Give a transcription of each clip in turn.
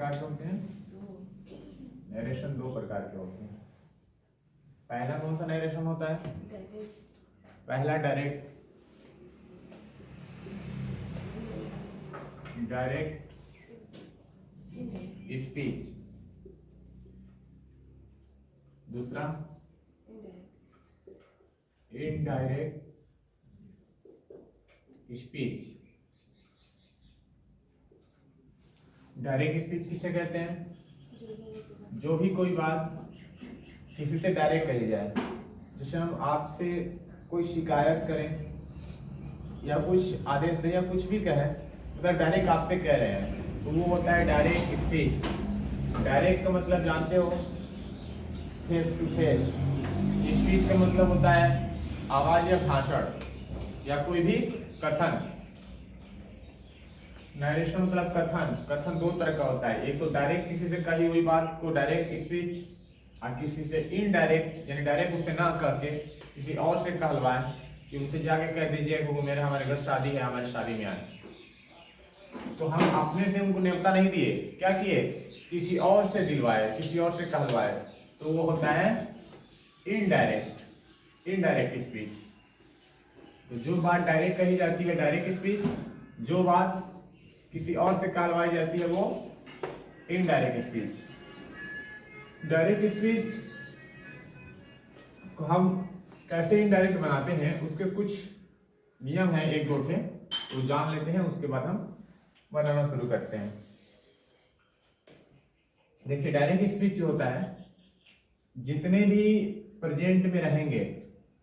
प्रकार के होते हैं? नरेशन दो प्रकार के होते हैं। पहला कौन सा नरेशन होता है? पहला डायरेक्ट स्पीच, दूसरा इनडायरेक्ट स्पीच। डायरेक्ट स्पीच किसे कहते हैं? जो भी कोई बात किसी से डायरेक्ट कही जाए, जैसे हम आपसे कोई शिकायत करें या कुछ आदेश दें या कुछ भी कहें, मतलब डायरेक्ट आपसे कह रहे हैं, तो वो होता है डायरेक्ट स्पीच। डायरेक्ट का मतलब जानते हो, फेस टू फेस। स्पीच का मतलब होता है आवाज या भाषण या कोई भी कथन। नरेशन मतलब कथन। कथन दो तरह का होता है, एक तो डायरेक्ट किसी से कही हुई बात को डायरेक्ट स्पीच, और किसी से इनडायरेक्ट यानी डायरेक्ट उससे ना कह के किसी और से कहलवाएं कि उनसे जाके कह दीजिए वो मेरे हमारे घर शादी है, हमारी शादी में आए। तो हम अपने से उनको न्योता नहीं दिए, क्या किए? किसी और से दिलवाए, किसी और से कहलवाए, तो वो होता है इनडायरेक्ट स्पीच। तो जो बात डायरेक्ट कही जाती है डायरेक्ट स्पीच, जो बात किसी और से कहलवाई जाती है वो इनडायरेक्ट स्पीच। डायरेक्ट स्पीच को हम कैसे इनडायरेक्ट बनाते हैं, उसके कुछ नियम हैं, एक दो थे, तो जान लेते हैं, उसके बाद हम बनाना शुरू करते हैं। देखिए डायरेक्ट स्पीच होता है, जितने भी प्रेजेंट में रहेंगे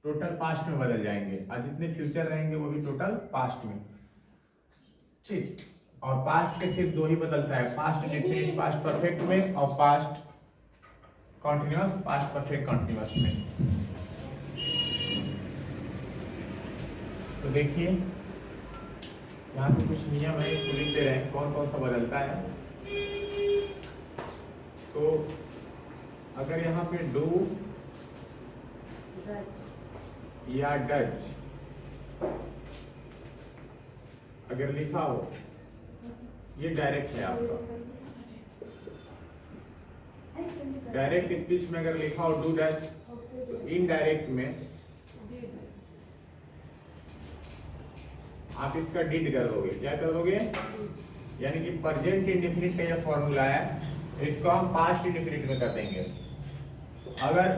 टोटल पास्ट में बदल जाएंगे, और जितने फ्यूचर रहेंगे वो भी टोटल पास्ट में। ठीक, और पास्ट के सिर्फ दो ही बदलता है, पास्ट इंडेफिनिट पास्ट परफेक्ट में और past continuous past perfect continuous में। तो देखिए यहाँ पे कुछ नियम है, इसको लिख दे रहे हैं कौन कौन सा बदलता है। तो अगर यहाँ पे डू या डज अगर लिखा हो, ये डायरेक्ट है आपका। डायरेक्ट स्पीच में अगर लिखा हो डू डज, तो इनडायरेक्ट में आप इसका डिड कर दोगे। क्या कर दोगे? यानी कि प्रेजेंट इंडेफिनिट का यह फॉर्मूला है, इसको हम पास्ट इंडेफिनिट में कर देंगे। अगर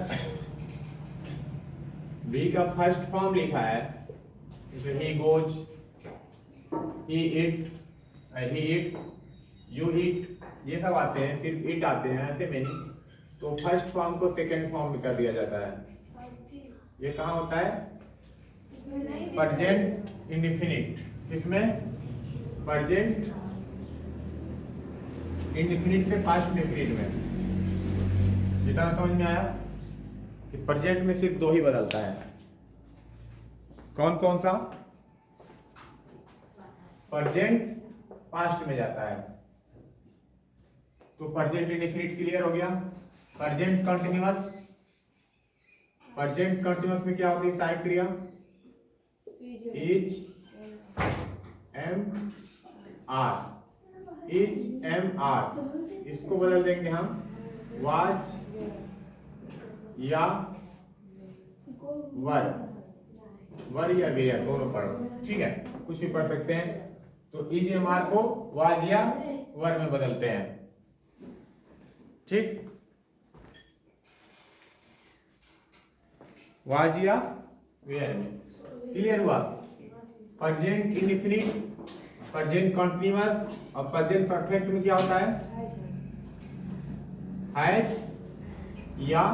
बी का फर्स्ट फॉर्म लिखा है, जैसे he goes, he it, he it's, you it, ये सब आते हैं, सिर्फ इट आते हैं, ऐसे में नहीं। तो फर्स्ट फॉर्म को सेकेंड फॉर्म में कर दिया जाता है। ये कहाँ होता है? Present indefinite. इसमें प्रेजेंट इंडेफिनिट से पास्ट इंडेफिनिट में। जितना समझ में आया कि प्रेजेंट में सिर्फ दो ही बदलता है, कौन कौन सा? प्रेजेंट पास्ट में जाता है। तो प्रेजेंट इंडेफिनिट क्लियर हो गया। प्रेजेंट कंटिन्यूअस, प्रेजेंट कंटिन्यूअस में क्या होती है? सहायक क्रिया is am are, is am are. इसको बदल देंगे हम वाज या वर या वेयर, दोनों पढ़ो, ठीक है, कुछ भी पढ़ सकते हैं। तो इज एम आर को वाज या वर में बदलते हैं, ठीक। वाज या वेयर में, क्लियर हुआ? प्रेजेंट इंडेफिनिट, प्रेजेंट कंटीन्यूअस और प्रेजेंट परफेक्ट में क्या होता है? हैज या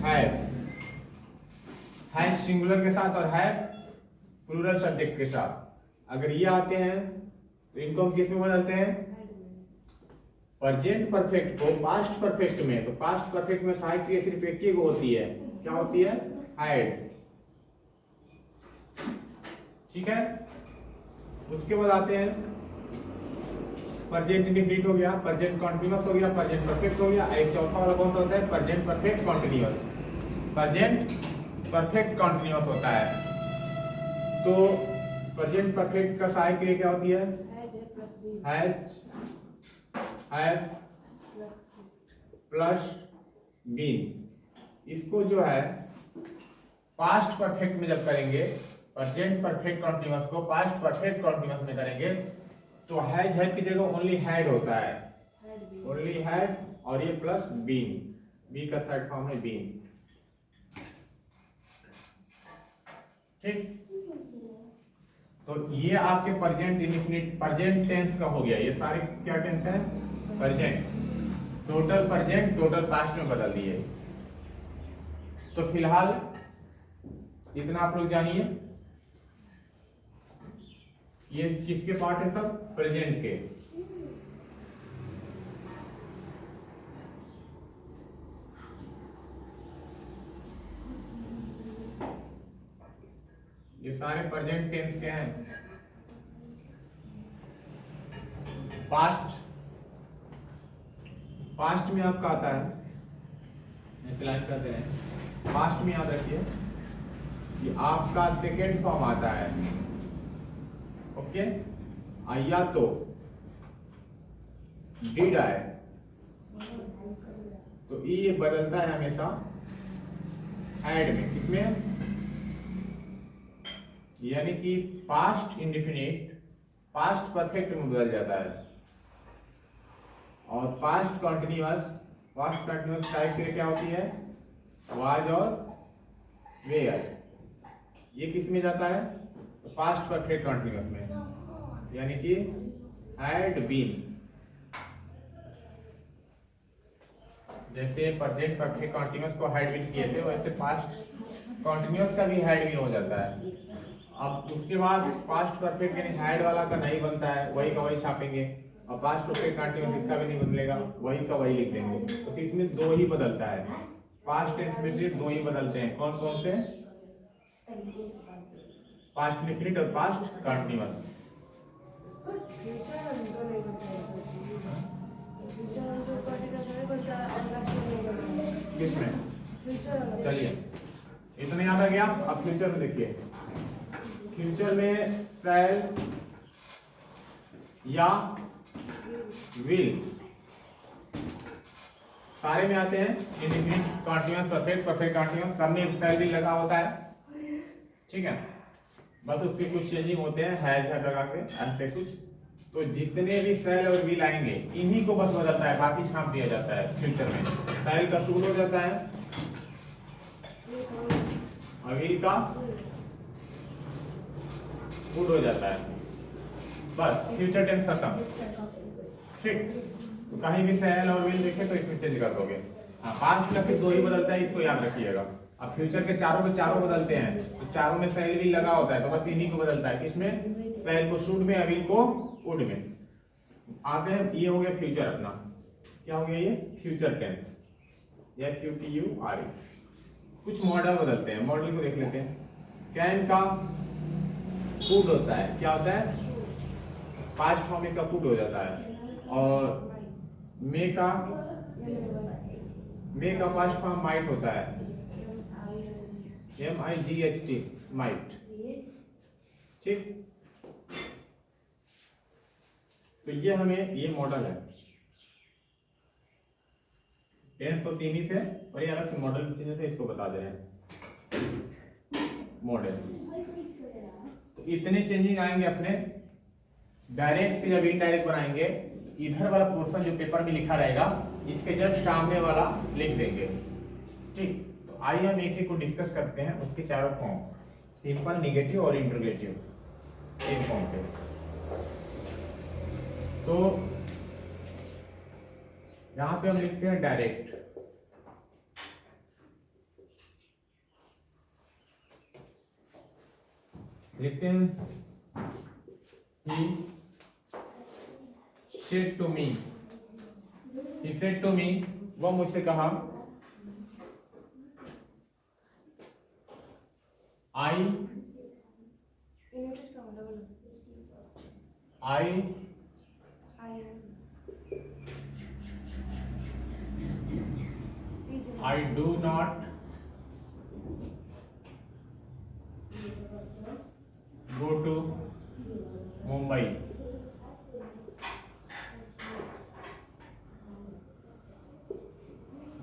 हैव। हैज सिंगुलर के साथ और हैव प्लूरल सब्जेक्ट के साथ। अगर ये आते हैं तो इनको हम किस में बदलते हैं? प्रेजेंट परफेक्ट को पास्ट परफेक्ट में। तो पास्ट परफेक्ट में सहायक क्रिया सिर्फ एक ही होती है, क्या होती है? हैड, ठीक है। उसके बाद आते हैं प्रेजेंट इंडेफिनिट हो गया, प्रेजेंट कंटीन्यूअस हो गया, प्रेजेंट परफेक्ट हो गया। एक चौथा वाला कौन सा होता है? Present perfect continuous. Present perfect continuous होता है। तो प्रेजेंट परफेक्ट का सहायक क्रिया क्या होती है? Has have plus been. इसको जो है पास्ट परफेक्ट में जब करेंगे, प्रेजेंट परफेक्ट कॉन्टिन्यूअस को पास्ट परफेक्ट कॉन्टिन्यूअस में करेंगे तो हैज हैड की जगह ओनली हैड होता है, ओनली हैड, और ये प्लस बीन, बी का थर्ड फॉर्म है बीन। ठीक, तो ये आपके प्रेजेंट इंडेफिनिट प्रेजेंट टेंस का हो गया। ये सारे क्या टेंस है? Present, total present total past में बदल दिए। तो फिलहाल इतना आप लोग जानिए, ये किसके पार्ट है? सब प्रेजेंट के। ये सारे प्रेजेंट टेंस के हैं। पास्ट, पास्ट में आपका आता है, लाइन करते हैं, पास्ट में याद रखिए कि आपका सेकेंड फॉर्म आता है। ओके, या तो डिड आए, तो ये बदलता है हमेशा हैड में। किसमें? यानी कि पास्ट इंडेफिनिट पास्ट परफेक्ट में बदल जाता है, और past continuous, past continuous type के क्या होती है? वाज और वेयर। ये किस में जाता है? पास्ट परफेक्ट कॉन्टिन्यूअस में, यानी कि हैड बीन। जैसे प्रेजेंट परफेक्ट कॉन्टिन्यूअस को हैड बीन किए थे, वैसे पास्ट कॉन्टिन्यूअस का भी हैड बीन हो जाता है। अब उसके बाद पास्ट परफेक्ट यानी हैड वाला का नहीं बनता है, वही का वही छापेंगे, और पास्ट परफेक्ट कॉन्टिन्यूअस इसका भी नहीं बदलेगा, वही का वही लिख देंगे। तो इसमें दो ही बदलता है, पास्ट टेंस में सिर्फ दो ही बदलते हैं। कौन कौन से? पास्ट इंडेफिनिट और पास्ट कंटीन्यूअस। किसमें? चलिए, इतना याद आ गया। अब फ्यूचर में देखिए, फ्यूचर में शैल या विल सारे में आते हैं। Indefinite, continuous, perfect, perfect continuous, सब में शैल विल लगा होता है। ठीक है, बस उसके कुछ चेंजिंग होते हैं, हैज हैव लगा के, ऐसे कुछ। तो जितने भी शैल और विल आएंगे इन्हीं को बस बदलता है, बाकी छाप दिया जाता है। फ्यूचर में शैल का शुरू हो जाता है और विल का गुड हो जाता है, बस फ्यूचर टेंस खत्म। ठीक, तो कहीं भी शैल और विल देखे तो इसमें चेंज कर दोगे। हाँ, पास्ट का फिर दो ही बदलता है, इसको याद रखिएगा। अब फ्यूचर के चारों बदलते हैं, तो चारों में शैल विल लगा होता है, तो बस इन्हीं को बदलता है। किसमें? शैल को शुड में, विल को वुड में। आते हैं, ये हो गया फ्यूचर अपना। क्या हो गया ये? Future tense, FUTURE। कुछ मॉडल बदलते हैं, मॉडल को देख लेते हैं। कैन का कुड होता है, क्या होता है? पास्ट फॉर्म इसका कुड हो जाता है। और मे का पास्ट फॉर्म माइट होता है, MIGHT, माइट। ठीक, तो ये हमें ये मॉडल है। टेंस तो तीन ही थे और ये अलग से मॉडल चेंज थे, इसको बता दे रहे हैं मॉडल। तो इतने चेंजिंग आएंगे अपने। डायरेक्ट से जब इनडायरेक्ट बनाएंगे, इधर वाला पोर्शन जो पेपर में लिखा रहेगा इसके जस्ट सामने वाला लिख देंगे। ठीक, तो आइए हम एक एक को डिस्कस करते हैं, उसके चारों फॉर्म, सिंपल, नेगेटिव और इंटरोगेटिव, एक फॉर्म पे। तो यहां पे हम लिखते हैं डायरेक्ट। लिखते हैं he said to me, he said to me, वो मुझसे कहा। I do not go to Mumbai।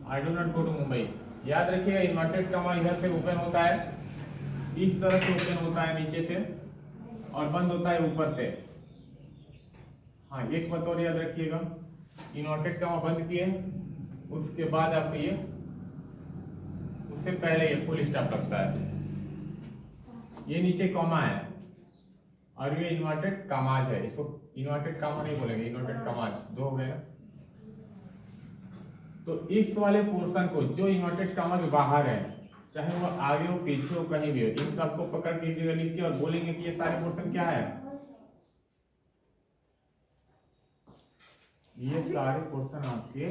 I do not go to Mumbai. याद रखिएगा इन्वर्टेड कॉमा इधर से ओपन होता है, इस तरह से ओपन होता है नीचे से, और बंद होता है ऊपर से। हाँ, एक बात और याद रखिएगा, इन्वर्टेड कॉमा बंद किए उसके बाद आप ये, उससे पहले ये फुल स्टॉप लगता है। ये नीचे कॉमा है और ये इन्वर्टेड कॉमाज है, इसको इन्वर्टेड कॉमा नहीं बोलेंगे, इन्वर्टेड कॉमाज, दो हो गए ना। तो इस वाले पोर्शन को जो इन्वर्टेड कॉमा जो बाहर है, चाहे वो आगे हो पीछे हो कहीं भी हो, इन सबको पकड़ के जगह लिख के और बोलेंगे कि ये सारे पोर्शन क्या है, ये सारे पोर्शन आपके,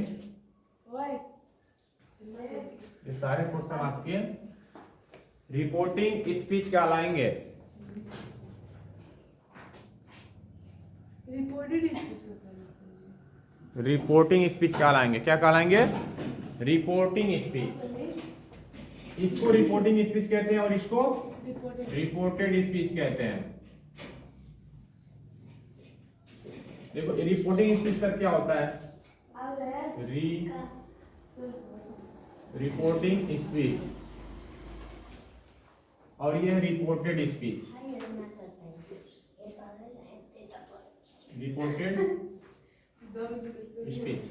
ये सारे पोर्शन आपके रिपोर्टिंग स्पीच कहलाएंगे। रिपोर्टिंग स्पीच कहलाएंगे। क्या कहलाएंगे? Reporting speech. इसको रिपोर्टिंग स्पीच कहते हैं और इसको रिपोर्टेड स्पीच कहते हैं। देखो रिपोर्टिंग स्पीच सर क्या होता है? रिपोर्टिंग स्पीच और ये रिपोर्टेड स्पीच। रिपोर्टेड स्पीच,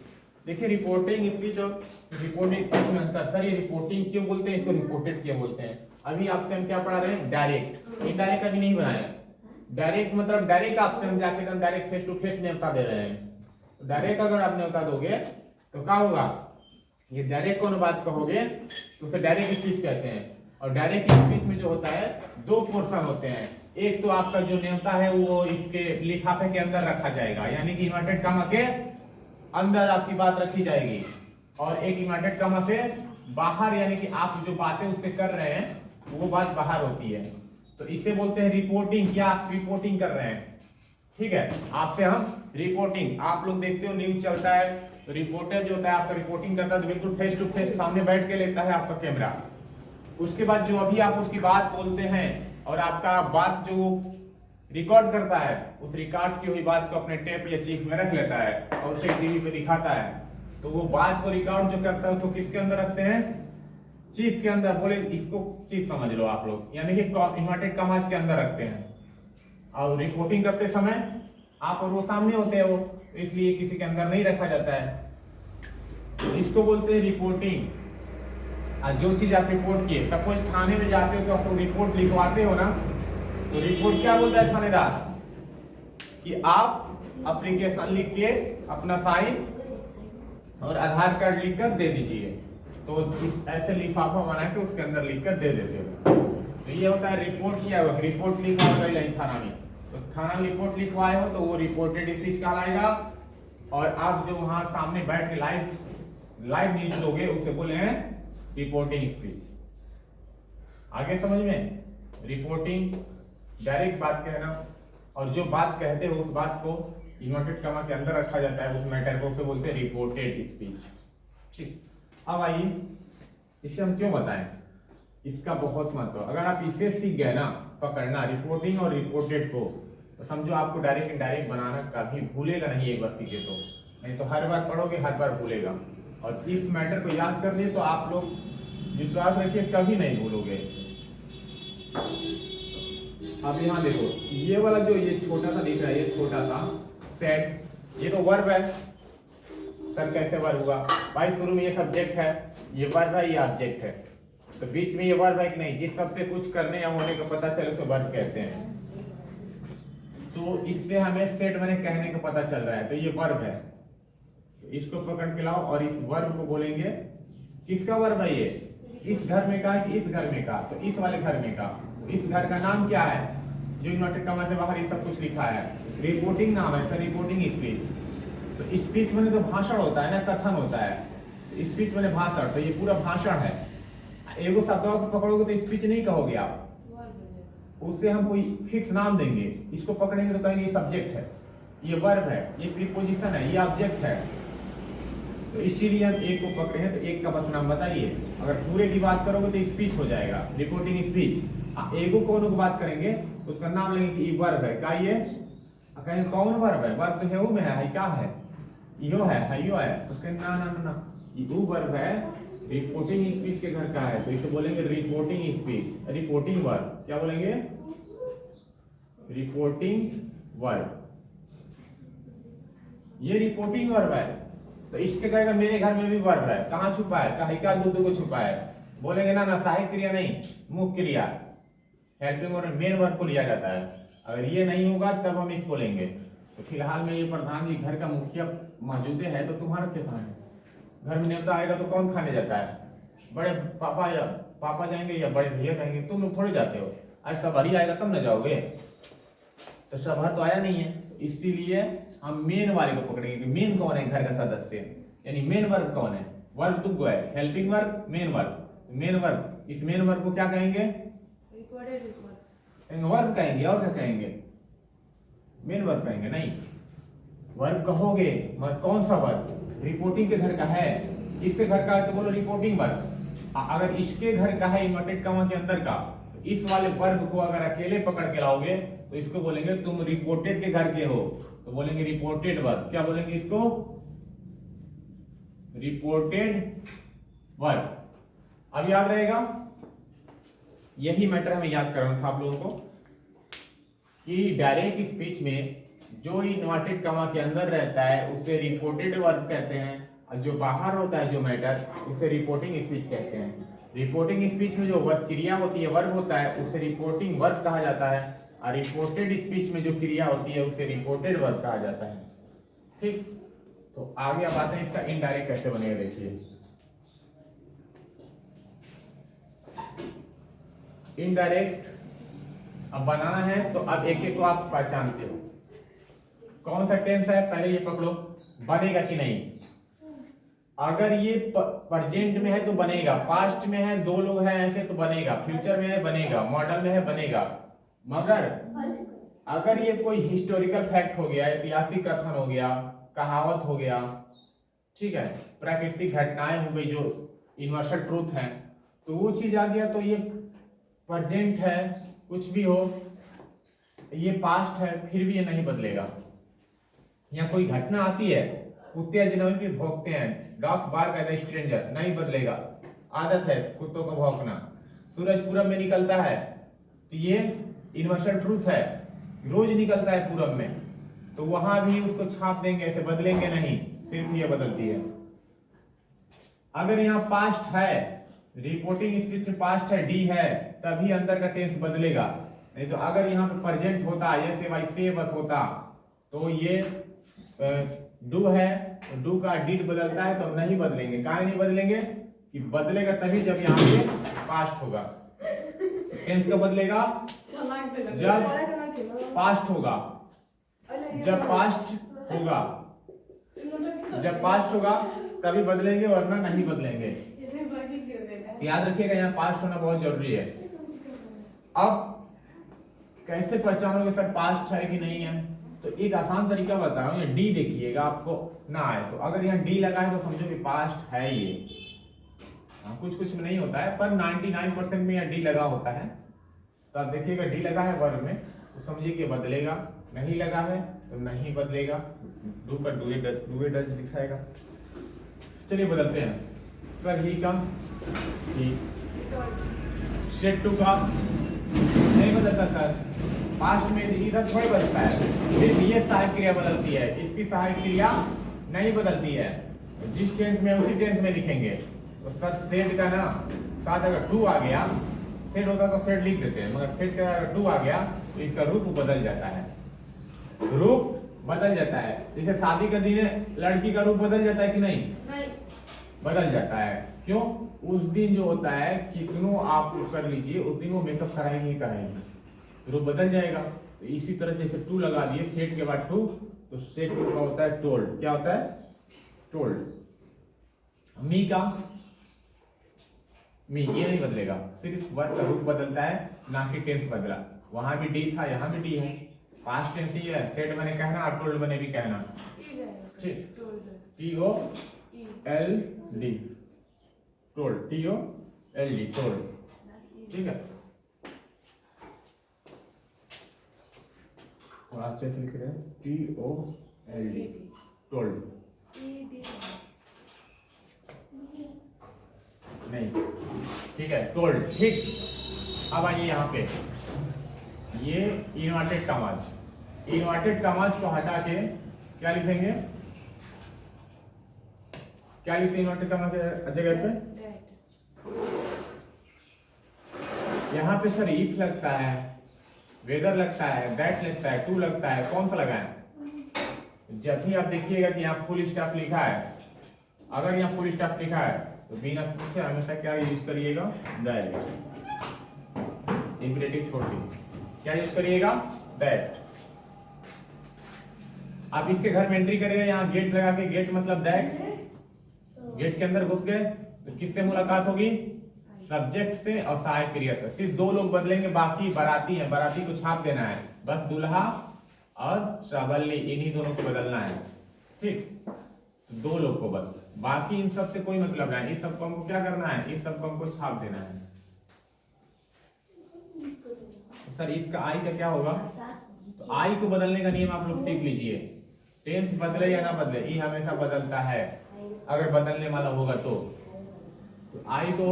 देखिए रिपोर्टिंग स्पीच और रिपोर्टिंग स्पीच में अंतर। सर ये रिपोर्टिंग क्यों बोलते हैं, इसको रिपोर्टेड क्यों बोलते हैं? अभी आपसे हम क्या पढ़ा रहे हैं? डायरेक्ट। इनडायरेक्ट अभी नहीं बनाया। डायरेक्ट मतलब डायरेक्ट आपसे हम जाके एकदम डायरेक्ट फेस टू फेस न्योता दे रहे हैं। डायरेक्ट अगर आप न्योता दोगे तो क्या होगा? ये डायरेक्ट कौन बात कहोगे तो उसे डायरेक्ट स्पीच कहते हैं। और डायरेक्ट स्पीच में जो होता है दो पोर्शन होते हैं। एक तो आपका जो न्योता है वो इसके लिफाफे के अंदर रखा जाएगा, यानी कि इन्वर्टेड कॉमा के अंदर आपकी बात रखी जाएगी, और एक इन्वर्टेड कॉमा से बाहर, यानी कि आप जो बातें उससे कर रहे हैं वो बात बाहर होती है। तो इसे बोलते हैं रिपोर्टिंग। क्या आप रिपोर्टिंग कर रहे हैं? ठीक है, आपसे हम रिपोर्टिंग, आप लोग देखते हो न्यूज चलता है तो रिपोर्टर जो होता है आपका रिपोर्टिंग करता है तो बिल्कुल फेस टू फेस सामने बैठ के लेता है आपका कैमरा। उसके बाद जो अभी आप उसकी बात बोलते हैं और आपका बात जो रिकॉर्ड करता है, उस रिकॉर्ड की हुई बात को अपने टेप या चिप में रख लेता है और उसे टीवी पे दिखाता है। तो वो बात को रिकॉर्ड जो करता है उसको किसके अंदर रखते हैं? चिप के अंदर। बोले इसको चिप समझ लो आप लोग, यानी कि इन्वर्टेड कॉमास के अंदर रखते हैं। और रिपोर्टिंग करते समय आप और वो सामने होते हैं, वो इसलिए किसी के अंदर नहीं रखा जाता है। तो इसको बोलते हैं रिपोर्टिंग। जो चीज आप रिपोर्ट किए, सपोज थाने में जाते हो तो आप रिपोर्ट लिखवाते हो ना, तो रिपोर्ट क्या बोलता है थानेदार कि आप एप्लीकेशन लिख के अपना साइन और आधार कार्ड लिखकर दे दीजिए। तो इस ऐसे लिफाफा बना के उसके अंदर लिखकर दे देते हो। तो ये होता है रिपोर्ट किया हुआ। रिपोर्ट लिखा होगा नहीं थाना में, तो थाना रिपोर्ट लिखवाए हो तो वो रिपोर्टेड स्पीच कहलाएगा। और आप जो वहां सामने बैठ के लाइव न्यूज दोगे उसे बोले हैं रिपोर्टिंग स्पीच। आगे समझ में? रिपोर्टिंग डायरेक्ट बात कहना, और जो बात कहते हो उस बात को इन्वर्टेड कॉमा के अंदर रखा जाता है, उस मैटर को उसे बोलते हैं रिपोर्टेड स्पीच। ठीक, अब आइए इसे हम क्यों बताएं, इसका बहुत महत्व। अगर आप इसे सीख गए ना पकड़ना, रिपोर्टिंग और रिपोर्टेड को, तो समझो आपको डायरेक्ट इनडायरेक्ट बनाना कभी भूलेगा नहीं एक बार सीखे तो, नहीं तो हर बार पढ़ोगे हर बार भूलेगा। और इस मैटर को याद कर लिए तो आप लोग विश्वास रखिए कभी नहीं भूलोगे। अब यहाँ देखो ये वाला जो ये छोटा सा दिख रहा है, ये छोटा सा सेट, ये तो वर्ब है। सर कैसे वर्ब हुआ भाई? शुरू में ये सब्जेक्ट है, ये वर्ब है, ये ऑब्जेक्ट है, तो बीच में ये वर्ब है कि नहीं? जिस सबसे कुछ करने या होने का पता चले तो वर्ब कहते हैं। तो इससे हमें सेट मैंने कहने का पता चल रहा है, तो ये वर्ब है। तो इसको पकड़ के लाओ और इस वर्ब को बोलेंगे, किसका वर्ब है ये? इस घर में का कि इस घर में का? तो इस वाले घर में का। इस घर का नाम क्या है जो इन्वर्टेड कॉमा से बाहर ये सब कुछ लिखा है? रिपोर्टिंग नाम है सर, रिपोर्टिंग स्पीच। तो स्पीच मैंने तो भाषण होता है ना, कथन होता है। स्पीच मैंने भाषण, तो ये पूरा भाषण है। एगो शब्दों को पकड़ोगे तो स्पीच नहीं कहोगे आप, उससे हम कोई फिक्स नाम देंगे। इसको पकड़ेंगे तो कहेंगे ये सब्जेक्ट है, ये वर्ब है, ये प्रीपोजिशन है, ये ऑब्जेक्ट है। तो इसीलिए हम एक को पकड़े हैं, तो एक का बस नाम बताइए। अगर पूरे की बात करोगे तो स्पीच हो जाएगा, रिपोर्टिंग स्पीच। एगो कौन को बात करेंगे उसका नाम लेंगे कि ये वर्ब है। क्या ये? कहेंगे कौन वर्ब है? वर्ब तो है में है क्या है? यो है, यो है। उसके ना ना ना यू वर्ब है, रिपोर्टिंग स्पीच के घर का है, तो इसे बोलेंगे रिपोर्टिंग स्पीच, रिपोर्टिंग वर्ब। क्या बोलेंगे? Reporting verb. ये रिपोर्टिंग वर्ब है। तो इसके कहेगा मेरे घर में भी वर्ब है, कहाँ छुपा है? कहिका दूध को छुपा है। बोलेंगे ना, सहायक क्रिया नहीं, मुख्य क्रिया, हेल्पिंग वर्ब मेन वर्ब को लिया जाता है। अगर ये नहीं होगा तब हम इसको लेंगे। तो फिलहाल में ये प्रधान जी घर का मुखिया मौजूद है, तो तुम्हारा क्या कहाँ है? घर में न्योता आएगा तो कौन खाने जाता है? बड़े पापा या पापा जाएंगे या बड़े भैया जाएंगे, तुम लोग थोड़े जाते हो। आज सवारी आएगा तब न जाओगे, तो सवार तो आया नहीं है, इसीलिए हम मेन वाले को पकड़ेंगे कि मेन कौन है घर का सदस्य, यानी मेन वर्ब कौन है। वर्ब दुगो है, helping verb, main verb. Main verb, इस मेन वर्ब को क्या कहेंगे? वर्ब कहेंगे। और क्या कहेंगे? मेन वर्ब कहेंगे। नहीं, वर्ब कहोगे मगर कौन सा वर्ब? रिपोर्टिंग के घर का है, इसके घर का है तो बोलो रिपोर्टिंग वर्ब। अगर इसके घर का है इन्वर्टेड कॉमा के अंदर का, तो इस वाले वर्ब को अगर अकेले पकड़ के लाओगे तो इसको बोलेंगे तुम रिपोर्टेड के घर के हो, तो बोलेंगे रिपोर्टेड वर्ब। क्या बोलेंगे इसको? Reported verb. अब याद रहेगा, यही मैटर हमें याद करना था आप लोगों को कि डायरेक्ट स्पीच में जो इन्वर्टेड कॉमा के अंदर रहता है उसे रिपोर्टेड वर्ब कहते हैं, और जो बाहर होता है जो मैटर उसे रिपोर्टिंग स्पीच कहते हैं। रिपोर्टिंग स्पीच में जो वर्ब क्रिया होती है, वर्ब होता है, उसे रिपोर्टिंग वर्ब कहा जाता है, और रिपोर्टेड स्पीच में जो क्रिया होती है उसे रिपोर्टेड वर्ब कहा जाता है। ठीक, तो आगे अब आते हैं इसका इनडायरेक्ट कैसे बनेगा। देखिए, इनडायरेक्ट अब बनाना है तो अब एक एक को आप पहचानते हो। कौन सा टेंस है पहले ये पकड़ो, बनेगा कि नहीं। अगर ये प्रेजेंट में है तो बनेगा, पास्ट में है, दो लोग हैं ऐसे तो बनेगा, फ्यूचर में है बनेगा, मॉडल में है बनेगा। मगर अगर ये कोई हिस्टोरिकल फैक्ट हो गया, ऐतिहासिक कथन हो गया, कहावत हो गया, ठीक है, प्राकृतिक घटनाएं हो गई जो यूनिवर्सल ट्रूथ है, तो वो चीज आ गया तो ये प्रेजेंट है, कुछ भी हो, ये पास्ट है, फिर भी ये नहीं बदलेगा। या कोई घटना आती है, कुत्ते जिन्होंने भी भौंकते हैं, dogs bark at the stranger, नहीं बदलेगा, आदत है कुत्तों को भौंकना। सूरज पूरब में निकलता है, तो ये यूनिवर्सल ट्रूथ है, रोज निकलता है पूरब में, तो वहां भी उसको छाप देंगे, ऐसे बदलेंगे नहीं, सिर्फ ये बदलती है। अगर यहाँ पास्ट है, रिपोर्टिंग स्पीच में पास्ट है, डी है, तभी अंदर का टेंस बदलेगा। नहीं तो अगर यहाँ पे प्रेजेंट होता, जैसे भाई से बस होता, तो ये डू है, तो डू का डिड बदलता है, तो नहीं बदलेंगे। काहे नहीं बदलेंगे? कि बदलेगा तभी जब यहाँ पे पास्ट होगा। टेंस कब बदलेगा? जब पास्ट होगा, जब पास्ट होगा, जब पास्ट होगा तभी बदलेंगे, वरना नहीं बदलेंगे। याद रखिएगा, यहाँ पास्ट होना बहुत जरूरी है। अब कैसे पहचानोगे सर पास्ट है कि नहीं है? तो एक आसान तरीका बता रहा हूँ, ये डी देखिएगा, आपको ना आए तो अगर यहाँ डी लगा है तो समझो कि पास्ट है ये। कुछ कुछ में नहीं होता है, पर 99% में यह डी लगा होता है। तो आप देखिएगा डी लगा है वर्ब में, तो समझिए कि बदलेगा, नहीं लगा है तो नहीं बदलेगा, डू का डू डज दिखाएगा। चलिए बदलते हैं। सर ही का ही, सेट टू का नहीं बदलता सर, पास्ट में इधर थोड़ी बदलता है, फिर ये सहायक क्रिया बदलती है, इसकी सहायक क्रिया नहीं बदलती है। जिस टेंस में उसी टेंस में लिखेंगे। तो सर सेट का ना साथ अगर टू आ गया, सेट होता तो सेट लिख देते हैं, मगर सेट का अगर टू आ गया तो इसका रूप बदल जाता है, रूप बदल जाता है। जैसे शादी का दिन लड़की का रूप बदल जाता है कि नहीं? नहीं बदल जाता है। क्यों? उस दिन जो होता है, कितनों आप कर लीजिए, उस दिन वो मेकअप कराएंगे ही कराएंगे, रूप बदल जाएगा। तो इसी तरह जैसे टू लगा दिए, सेट के बाद टू, तो सेट टू का होता है टोल्ड। क्या होता है? टोल्ड। मी का मी, ये नहीं बदलेगा, सिर्फ वर्ब का रूप बदलता है, ना कि टेंस बदला। वहां भी डी था, यहाँ भी डी है, पास्ट टेंस ही है, सेट बने कहना और टोल्ड बने भी कहना। ठीक, T O L D, told, T O L D, told. ठीक है, और अच्छे से लिख रहे हैं, T O L D, told. नहीं, ठीक है, टोल्ड, ठीक। अब आइए यहाँ पे, ये इन्वर्टेड कॉमास, इन्वर्टेड कॉमास को हटा के क्या लिखेंगे, क्या लिखते इन्वर्टेड कॉमास की जगह पे, यहाँ पे सर इफ लगता है, वेदर लगता है, दैट लगता है, टू लगता है, कौन सा लगाएं? जब भी आप देखिएगा कि यहाँ फुल स्टॉप लिखा है, अगर यहाँ फुल स्टॉप लिखा है तो बिना पूछे हमेशा क्या यूज करिएगा, दैट, इंपरेटिव छोड़ दीजिए, क्या यूज करिएगा, दैट। आप इसके घर में एंट्री करिएगा, यहाँ गेट लगा के, गेट मतलब दैट, गेट के अंदर घुस गए तो किससे मुलाकात होगी, सब्जेक्ट से और सहायक क्रिया से। सिर्फ दो लोग बदलेंगे, बाकी बाराती है, बाराती को छाप देना है, बस दूल्हा और श्रावल्ली इन्हीं दोनों को बदलना है, ठीक, तो दो लोग को बस, बाकी इन सब से कोई मतलब नहीं, इस सबको हमको क्या करना है, इस सबको हमको छाप देना है। तो सर इसका आई का क्या होगा, तो आई को बदलने का नियम आप लोग सीख लीजिए, टेंस बदले या ना बदले, ई हमेशा बदलता है अगर बदलने वाला होगा तो आई को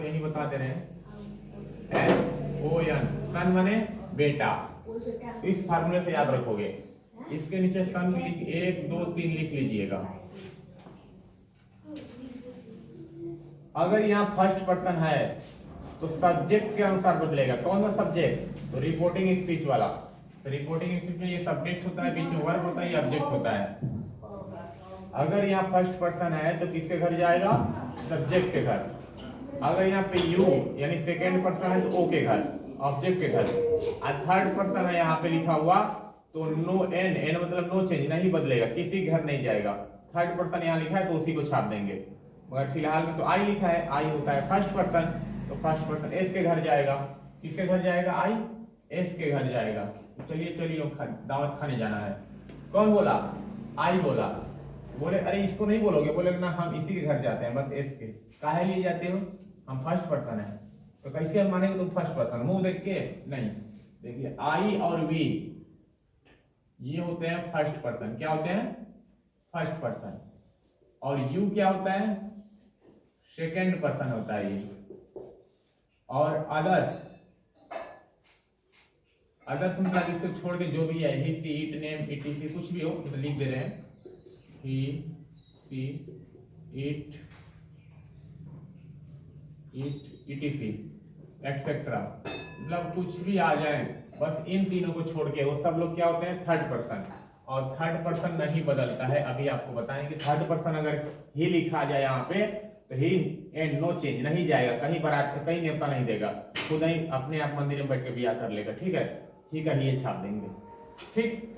यही बता दे रहे हैं, SON, सन माने बेटा, इस फार्मूले से याद रखोगे, इसके नीचे सन की 1 2 3 लिख लीजिएगा। अगर यहाँ फर्स्ट पर्सन है तो सब्जेक्ट के अनुसार बदलेगा, कौन सा सब्जेक्ट, तो रिपोर्टिंग स्पीच वाला, तो रिपोर्टिंग स्पीच में ये सब्जेक्ट होता है, बीच में वर्ब होता है, ये ऑब्जेक्ट होता है। अगर यहाँ फर्स्ट पर्सन है तो किसके घर जाएगा, सब्जेक्ट के घर। अगर यहाँ पे यू यानी सेकेंड पर्सन है तो ओ के घर, ऑब्जेक्ट के घर। और थर्ड पर्सन है यहाँ पे लिखा हुआ तो नो एन, एन मतलब नो चेंज, नहीं बदलेगा, किसी घर नहीं जाएगा। थर्ड पर्सन यहाँ लिखा है तो उसी को छाप देंगे, मगर फिलहाल में तो आई लिखा है, आई होता है फर्स्ट पर्सन, तो फर्स्ट पर्सन एस के घर जाएगा, किसके घर जाएगा, आई एस के घर जाएगा। तो चलिए दावत खाने जाना है, कौन बोला, आई बोला, बोले अरे इसको नहीं बोलोगे, बोले ना हम इसी के घर जाते हैं, बस एस के, काहे लिए जाते हो, हम फर्स्ट पर्सन है, तो कैसे हम मानेंगे तुम फर्स्ट पर्सन, मुंह देख के नहीं। देखिए आई और वी ये होते हैं फर्स्ट पर्सन, क्या होते हैं, फर्स्ट पर्सन, और यू क्या होता है, सेकेंड पर्सन होता है ये। और अदर्स मतलब इसको छोड़ के जो भी है, ही सी इट नेम इट इसी कुछ भी हो तो लिख दे रहे हैं, ही सी इट इटीसी एक्सेट्रा, मतलब कुछ भी आ जाए, बस इन तीनों को छोड़ के वो सब लोग क्या होते हैं, थर्ड पर्सन। और थर्ड पर्सन नहीं बदलता है, अभी आपको बताएंगे। थर्ड पर्सन अगर ही लिखा जाए यहाँ पे तो ही एंड नो चेंज, नहीं जाएगा कहीं, बारात कहीं न्योता नहीं देगा, खुद ही अपने आप मंदिर में बैठ के ब्याह कर लेगा, ठीक है, ठीक है, ये छाप देंगे, ठीक।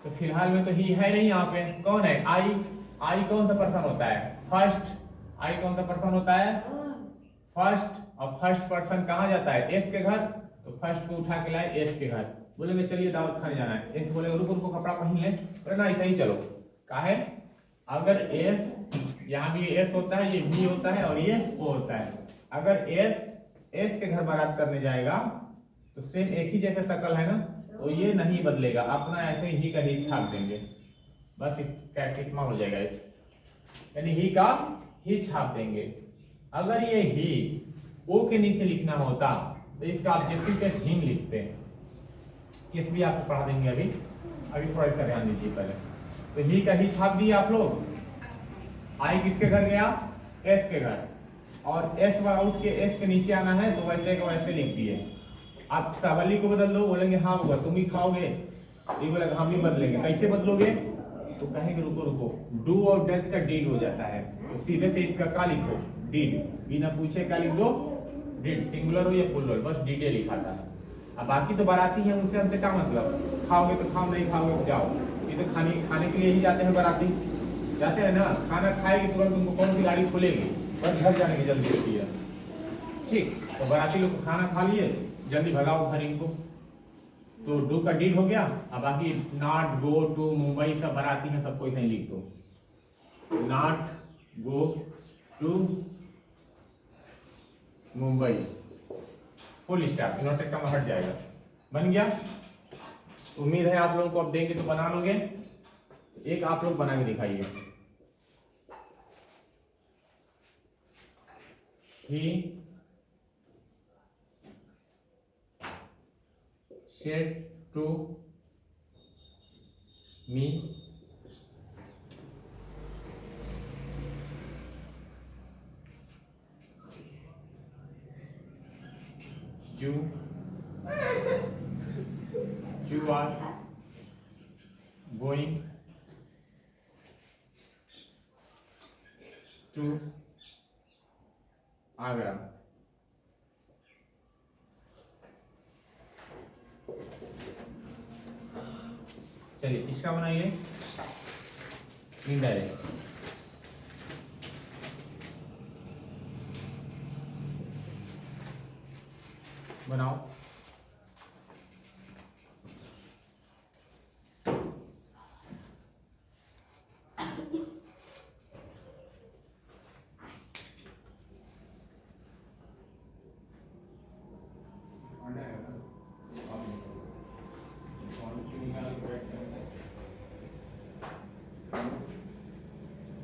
तो फिलहाल में तो ही है नहीं यहाँ पे, कौन है, आई कौन सा पर्सन होता है, फर्स्ट, आई कौन सा पर्सन होता है, फर्स्ट, और फर्स्ट पर्सन कहाँ जाता है, एस के घर, तो फर्स्ट को उठा के लाए एस के घर, बोलेंगे चलिए दावत खाने जाना है, एस बोलेगा रुको रुको कपड़ा पहन ले, बोले ना ऐसा ही चलो, काहे, अगर एस यहाँ भी एस होता है, ये भी होता है और ये ओ होता है, अगर एस के घर बारात करने जाएगा तो सेम एक ही जैसे शक्ल है ना, तो ये नहीं बदलेगा, अपना ऐसे ही का ही छाप देंगे, बस कैटिस्मा हो जाएगा, यानी ही का ही छाप देंगे। अगर ये ही ओ के नीचे लिखना होता तो इसका ऑब्जेक्टिव केस हिम लिखते हैं, किस भी आपको पढ़ा देंगे अभी थोड़ा इसका ध्यान दीजिए पहले। तो ही का ही छाप दिए आप लोग, आई किसके घर गया, एस के घर, और एस आउट के एस के नीचे आना है तो वैसे का वैसे लिख दिए। आप सवाली को बदल दो, बोलेंगे हाँ होगा, तुम ही खाओगे, ये बोलेगा हम भी बदलेंगे, कैसे बदलोगे, तो कहेंगे रुको रुको, डू और डज का डीड हो जाता है, तो सीधे से इसका का लिखो, डीड, बिना पूछे क्या लिख दो, डीड, सिंगुलर हो या प्लूरल, बस डीडे लिखाता है। अब बाकी तो बाराती है, उनसे हमसे क्या मतलब, खाओगे तो खाओ, नहीं खाओगे तो जाओ, ये तो खाने के लिए ही जाते हैं बाराती, जाते हैं ना, खाना खाएगी तुरंत उनको कौन सी गाड़ी खुलेगी, बस घर जाने की जल्दी होती है, ठीक। तो बाराती लोग खाना खा लिए, जल्दी भगाओ घर इनको, तो डू का डीड हो गया। अब बाकी नॉट गो टू मुंबई सब बाराती हैं, सबको ऐसे ही लिख दो, not go to Mumbai, full stop, inverted comma हट जाएगा, बन गया। उम्मीद है आप लोगों को अब देंगे तो बना लोगे, एक आप लोग बना के दिखाइए। He said to me, you are going to Agra. चलिए इसका बनाइए इनडायरेक्ट। बनाओ।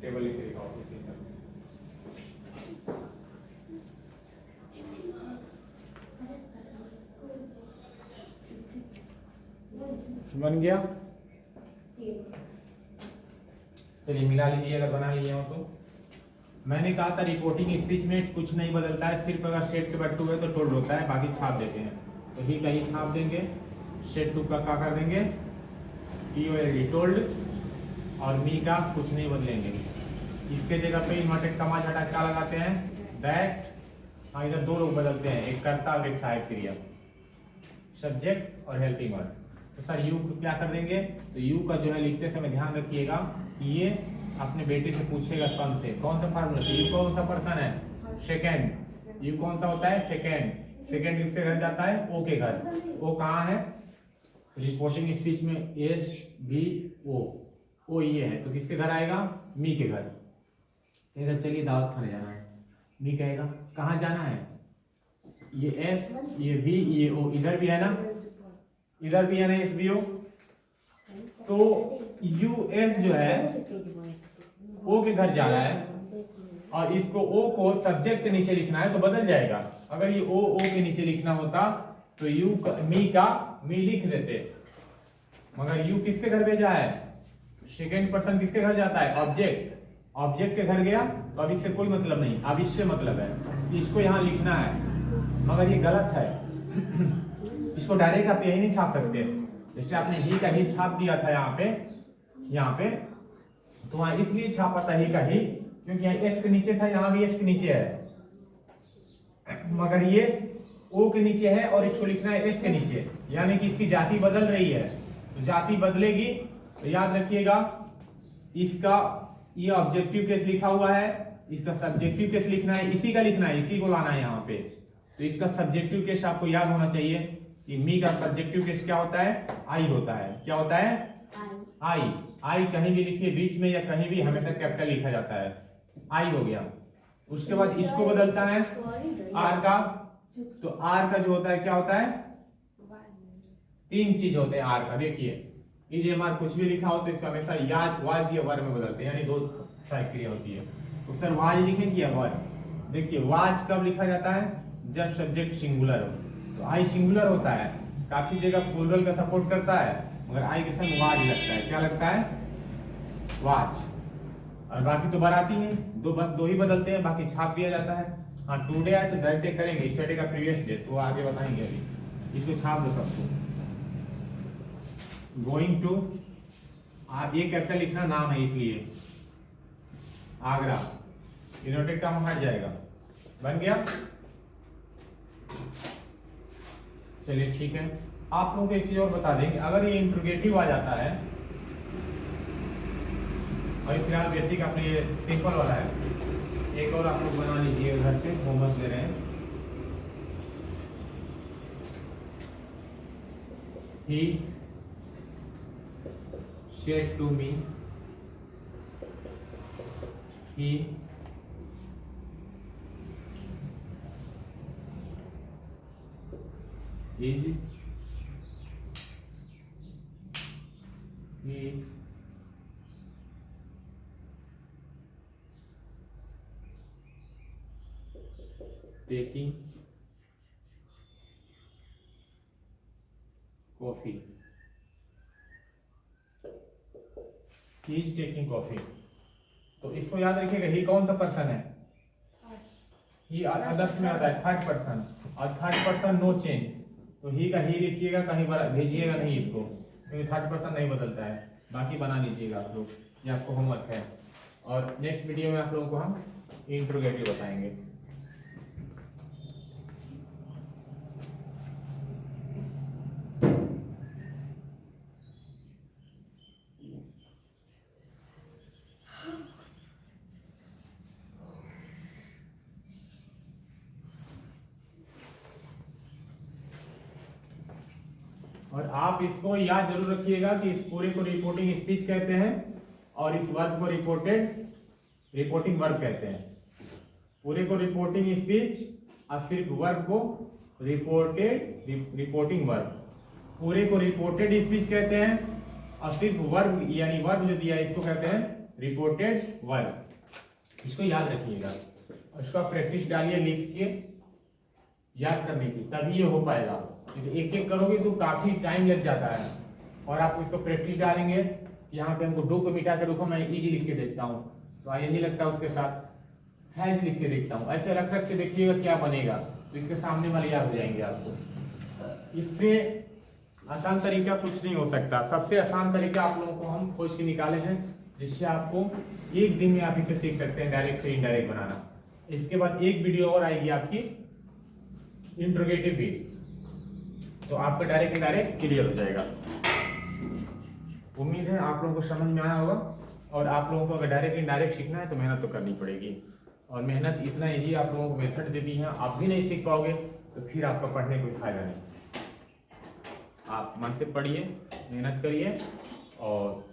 टेबल लिख के बन गया। चलिए मिला लीजिए अगर बना लिए हो तो। मैंने कहा था रिपोर्टिंग स्पीच में कुछ नहीं बदलता है, सिर्फ अगर शेड के बाद टू है तो टोल्ड होता है, बाकी छाप देते हैं। तो ही का ही छाप देंगे, शेड टू का क्या कर देंगे TOLD टोल्ड, और मी का कुछ नहीं बदलेंगे। इसके जगह पे इन्वर्टेड कॉमा हटा क्या लगाते हैं दैट। हाँ इधर दो लोग बदलते हैं, एक कर्ता और एक सहायक क्रिया, सब्जेक्ट और हेल्पिंग वर्ब। तो सर यू क्या कर देंगे, तो यू का जो है लिखते समय ध्यान रखिएगा कि ये अपने बेटे से पूछेगा सन से कौन सा फार्मूला, यू कौन सा पर्सन है सेकेंड, यू कौन सा होता है सेकेंड, सेकेंड किसके घर जाता है ओ के घर, ओ कहाँ है रिपोर्टिंग स्पीच में SVO, ओ ये है तो किसके घर आएगा मी के घर। इधर चलिए दावत खाने जाना है, मी कहेगा कहाँ जाना है, ये S ये V ये O, इधर भी है ना, इधर भी है ना SVO। तो US जो है O के घर जा रहा है और इसको O को सब्जेक्ट के नीचे लिखना है तो बदल जाएगा। अगर ये O के नीचे लिखना होता तो मी लिख देते, मगर यू किसके घर भेजा है, सेकेंड पर्सन किसके घर जाता है ऑब्जेक्ट के घर गया, तो अब इससे कोई मतलब नहीं, अब इससे मतलब है, इसको यहाँ लिखना है, मगर ये गलत है। इसको डायरेक्ट आप यही नहीं छाप सकते, जैसे आपने ही का ही छाप दिया था यहाँ पे तो वहाँ इसलिए छापा था ही का ही क्योंकि यहाँ एस के नीचे था, यहाँ भी एस के नीचे है, मगर ये ओ के नीचे है और इसको लिखना है एस के नीचे, यानी कि इसकी जाति बदल रही है। तो जाति बदलेगी तो याद रखिएगा इसका ये ऑब्जेक्टिव केस लिखा हुआ है, इसका सब्जेक्टिव केस लिखना है, इसी का लिखना है, इसी को लाना है यहाँ पे। तो इसका सब्जेक्टिव केस आपको याद होना चाहिए कि मी का सब्जेक्टिव केस क्या होता है आई होता है, क्या होता है आई कहीं भी लिखिए बीच में या कहीं भी हमेशा कैपिटल लिखा जाता है, आई हो गया। उसके बाद इसको बदलता है आर का, तो आर का जो होता है क्या होता है, तीन चीज होते हैं आर का, देखिए EJMR कुछ भी लिखा हो तो इसका हमेशा याद वाज या वर में बदलते हैं, यानी दो क्रिया होती है। तो सर वाज लिखेंगे या वर, देखिए वाज कब लिखा जाता है जब सब्जेक्ट सिंगुलर हो, तो आई सिंगुलर होता है, काफी जगह प्लूरल का सपोर्ट करता है, मगर आई के संग वाज लगता है, क्या लगता है वाज, और बाकी तो बाराती है, दो ही बदलते हैं, बाकी छाप दिया जाता है। हाँ टुडे है तो दैट डे करेंगे, स्टडी का प्रीवियस डे तो आगे बताएंगे, अभी इसको छाप दो सबको। गोइंग टू ये कैपिटल लिखना नाम है इसलिए आगरा, इनोटेड का हट जाएगा, बन गया। चलिए ठीक है, आप लोगों को एक चीज और बता देंगे, अगर ये इंट्रोगेटिव आ जाता है, अभी फिलहाल बेसिक आपने ये सिंपल वाला है, एक और आप लोग बना लीजिए घर से, होमवर्क दे रहे हैं। He said to me, he is taking coffee, he is taking coffee. तो इसको याद रखिएगा, ही कौन सा पर्सन है? ही अदर्स में आता है, थर्ड पर्सन, और थर्ड पर्सन नो चेंज। तो ही का ही लिखिएगा, कहीं भेजिएगा नहीं इसको, क्योंकि थर्ड पर्सन नहीं बदलता है। बाकी बना लीजिएगा आप लोग, ये आपको होमवर्क है। और नेक्स्ट वीडियो में आप लोगों को हम इंट्रोगेटिव बताएंगे। और आप इसको याद जरूर रखिएगा कि इस पूरे को रिपोर्टिंग स्पीच कहते हैं और इस वर्ब को रिपोर्टिंग वर्ब कहते हैं। पूरे को रिपोर्टिंग स्पीच और सिर्फ वर्ब को रिपोर्टिंग वर्ब। पूरे को रिपोर्टेड स्पीच कहते हैं और सिर्फ वर्ब यानी वर्ब जो दिया है इसको कहते हैं रिपोर्टेड वर्ब। इसको याद रखिएगा और इसको प्रैक्टिस डालिए लिख के याद करने की, तभी ये हो पाएगा। एक एक करोगे तो काफी टाइम लग जाता है। और आप इसको प्रैक्टिस डालेंगे, यहाँ पे हमको डू को मिटा के रुको, मैं इजी लिख के देखता हूँ, तो आई नहीं लगता, उसके साथ हैज लिख के देखता हूँ, ऐसे रख रख के देखिएगा क्या बनेगा, तो इसके सामने वाले याद हो जाएंगे आपको। इससे आसान तरीका कुछ नहीं हो सकता। सबसे आसान तरीका आप लोगों को हम खोज के निकाले हैं, जिससे आपको एक दिन में आप इसे सीख सकते हैं डायरेक्ट से इनडायरेक्ट बनाना। इसके बाद एक वीडियो और आएगी आपकी इंट्रोगेटिव भी, तो आपका डायरेक्ट इनडायरेक्ट क्लियर हो जाएगा। उम्मीद है आप लोगों को समझ में आया होगा। और आप लोगों को अगर डायरेक्ट इनडायरेक्ट सीखना है तो मेहनत तो करनी पड़ेगी, और मेहनत इतना इजी आप लोगों को मेथड दे दी है, आप भी नहीं सीख पाओगे तो फिर आपका पढ़ने कोई फायदा नहीं। आप मन से पढ़िए, मेहनत करिए और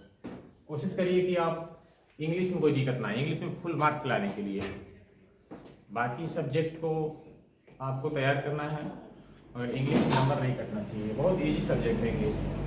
कोशिश करिए कि आप इंग्लिश में कोई दिक्कत ना आए, इंग्लिश में फुल मार्क्स लाने के लिए। बाकी सब्जेक्ट को आपको तैयार करना है, और इंग्लिश में नंबर नहीं कटना चाहिए। बहुत इजी सब्जेक्ट है इंग्लिश।